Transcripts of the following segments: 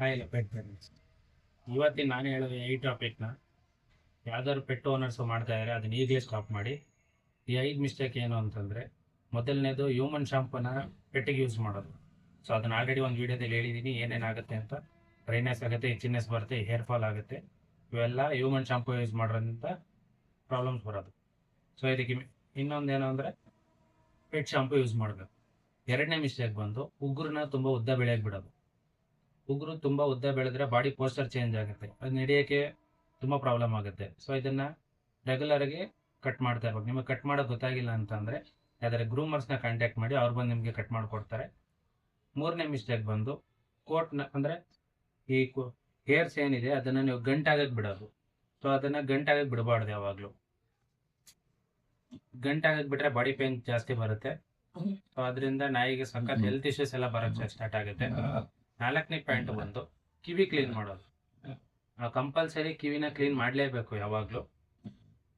Hi pet parents. ಇವತ್ತಿನ ನಾನು ಹೇಳೋದು ಈ ಟಾಪಿಕ್ನ ಯಾವ್ದಾದ್ರು ಪೆಟ್ ಓನರ್ಸು ಮಾಡ್ತಾ ಇದ್ದಾರೆ ಅದನ್ನ ಈಗಲೇ ಸ್ಟಾಪ್ ಮಾಡಿ. ಈ 5 ಮಿಸ್ಟೇಕ್ ಏನು ಅಂತಂದರೆ, ಮೊದಲನೇದು ಹ್ಯೂಮನ್ ಶಾಂಪೂನ ಪೆಟ್ಟಿಗೆ ಯೂಸ್ ಮಾಡೋದು. ಸೊ ಅದನ್ನು ಆಲ್ರೆಡಿ ಒಂದು ವೀಡಿಯೋದಲ್ಲಿ ಹೇಳಿದ್ದೀನಿ ಏನೇನಾಗುತ್ತೆ ಅಂತ. ಡ್ರೈನೆಸ್ ಆಗುತ್ತೆ, ಇಚ್ಚಿನೆಸ್ ಬರುತ್ತೆ, ಹೇರ್ ಫಾಲ್ ಆಗುತ್ತೆ. ಇವೆಲ್ಲ ಹ್ಯೂಮನ್ ಶಾಂಪೂ ಯೂಸ್ ಮಾಡೋದ್ರಿಂದ ಪ್ರಾಬ್ಲಮ್ಸ್ ಬರೋದು. ಸೊ ಇದಕ್ಕೆ ಇನ್ನೊಂದೇನು ಅಂದರೆ ಪೆಟ್ ಶಾಂಪೂ ಯೂಸ್ ಮಾಡಬೇಕು. ಎರಡನೇ ಮಿಸ್ಟೇಕ್ ಬಂದು ಉಗುರನ್ನ ತುಂಬ ಉದ್ದ ಬೆಳೆಯೋಕೆ ಬಿಡೋದು. ಉಗುರು ತುಂಬ ಉದ್ದ ಬೆಳೆದ್ರೆ ಬಾಡಿ ಪೋಸ್ಚರ್ ಚೇಂಜ್ ಆಗುತ್ತೆ, ಅದು ನಡೆಯೋಕ್ಕೆ ತುಂಬ ಪ್ರಾಬ್ಲಮ್ ಆಗುತ್ತೆ. ಸೊ ಇದನ್ನು ರೆಗ್ಯುಲರಾಗಿ ಕಟ್ ಮಾಡ್ತಾ ಇರ್ಬೇಕು. ನಿಮಗೆ ಕಟ್ ಮಾಡೋದು ಗೊತ್ತಾಗಿಲ್ಲ ಅಂತಂದರೆ ಯಾವ್ದಾದ್ರು ಗ್ರೂಮರ್ಸ್ನ ಕಾಂಟ್ಯಾಕ್ಟ್ ಮಾಡಿ, ಅವ್ರು ಬಂದು ನಿಮಗೆ ಕಟ್ ಮಾಡಿಕೊಡ್ತಾರೆ. ಮೂರನೇ ಮಿಸ್ಟೇಕ್ ಬಂದು ಕೋಟ್ನ ಅಂದರೆ ಈ ಹೇರ್ಸ್ ಏನಿದೆ ಅದನ್ನು ನೀವು ಗಂಟಾಗಕ್ಕೆ ಬಿಡೋದು. ಸೊ ಅದನ್ನು ಗಂಟಾಗಕ್ಕೆ ಬಿಡಬಾರ್ದು. ಯಾವಾಗಲೂ ಗಂಟಾಗಕ್ಕೆ ಬಿಟ್ಟರೆ ಬಾಡಿ ಪೇನ್ ಜಾಸ್ತಿ ಬರುತ್ತೆ. ಸೊ ಅದರಿಂದ ನಾಯಿಗೆ ಸಖತ್ ಹೆಲ್ತ್ ಇಶ್ಯೂಸ್ ಎಲ್ಲ ಬರೋಕ್ಕೆ ಸ್ಟಾರ್ಟ್ ಆಗುತ್ತೆ. ನಾಲ್ಕನೇ ಪಾಯಿಂಟ್ ಬಂದು ಕಿವಿ ಕ್ಲೀನ್ ಮಾಡೋದು. ಕಂಪಲ್ಸರಿ ಕಿವಿನ ಕ್ಲೀನ್ ಮಾಡಲೇಬೇಕು ಯಾವಾಗಲೂ.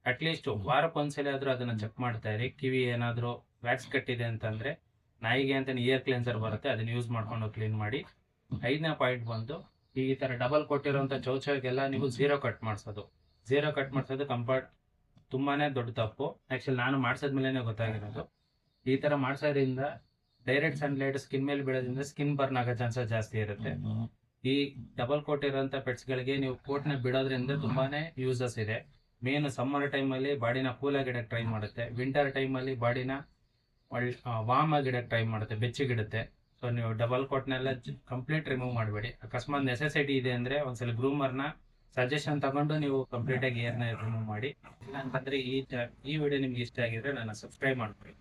ಅಟ್ಲೀಸ್ಟ್ ವಾರಕ್ಕೊಂದ್ಸಲ ಆದರೂ ಅದನ್ನು ಚೆಕ್ ಮಾಡ್ತಾ ಇರಿ. ಕಿವಿ ಏನಾದರೂ ವ್ಯಾಕ್ಸ್ ಕಟ್ಟಿದೆ ಅಂತಂದರೆ ನಾಯಿಗೆ ಅಂತ ಇಯರ್ ಕ್ಲೀನ್ಸರ್ ಬರುತ್ತೆ, ಅದನ್ನು ಯೂಸ್ ಮಾಡ್ಕೊಂಡು ಕ್ಲೀನ್ ಮಾಡಿ. ಐದನೇ ಪಾಯಿಂಟ್ ಬಂದು ಈ ಥರ ಡಬಲ್ ಕೊಟ್ಟಿರೋಂಥ ಚೌಚೌಗೆಲ್ಲ ನೀವು ಝೀರೋ ಕಟ್ ಮಾಡಿಸೋದು. ಝೀರೋ ಕಟ್ ಮಾಡಿಸೋದು ತುಂಬಾ ದೊಡ್ಡ ತಪ್ಪು. ಆ್ಯಕ್ಚುಲಿ ನಾನು ಮಾಡಿಸಿದ್ಮೇಲೆ ಗೊತ್ತಾಗಿರೋದು. ಈ ಥರ ಮಾಡಿಸೋದ್ರಿಂದ ಡೈರೆಕ್ಟ್ ಸನ್ಲೈಟ್ ಸ್ಕಿನ್ ಮೇಲೆ ಬೀಳೋದ್ರಿಂದ ಸ್ಕಿನ್ ಬರ್ನ್ ಆಗೋ ಚಾನ್ಸಸ್ ಜಾಸ್ತಿ ಇರುತ್ತೆ. ಈ ಡಬಲ್ ಕೋಟ್ ಇರೋಂಥ ಪೆಟ್ಸ್ಗಳಿಗೆ ನೀವು ಕೋಟ್ನ ಬಿಡೋದ್ರಿಂದ ತುಂಬಾನೇ ಯೂಸಸ್ ಇದೆ. ಮೇನ್ ಸಮ್ಮರ್ ಟೈಮಲ್ಲಿ ಬಾಡಿನ ಕೂಲ್ ಆಗಿಡಕ್ಕೆ ಟ್ರೈ ಮಾಡುತ್ತೆ. ವಿಂಟರ್ ಟೈಮಲ್ಲಿ ಬಾಡಿನ ವಾರ್ಮ್ ಆಗಿಡಕ್ಕೆ ಟ್ರೈ ಮಾಡುತ್ತೆ, ಬೆಚ್ಚಗಿಡುತ್ತೆ. ಸೊ ನೀವು ಡಬಲ್ ಕೋಟ್ನೆಲ್ಲ ಕಂಪ್ಲೀಟ್ ರಿಮೂವ್ ಮಾಡಬೇಡಿ. ಅಕಸ್ಮಾತ್ ನೆಸೆಸಿಟಿ ಇದೆ ಅಂದರೆ ಒಂದ್ಸಲ ಗ್ರೂಮರ್ನ ಸಜೆಷನ್ ತಗೊಂಡು ನೀವು ಕಂಪ್ಲೀಟಾಗಿ ಏರ್ನ ರಿಮೂವ್ ಮಾಡಿ. ಇಲ್ಲ ಅಂತಂದರೆ ಈ ವಿಡಿಯೋ ನಿಮ್ಗೆ ಇಷ್ಟ ಆಗಿದ್ರೆ ನನ್ನ ಸಬ್ಸ್ಕ್ರೈಬ್ ಮಾಡ್ಕೊಳ್ಳಿ.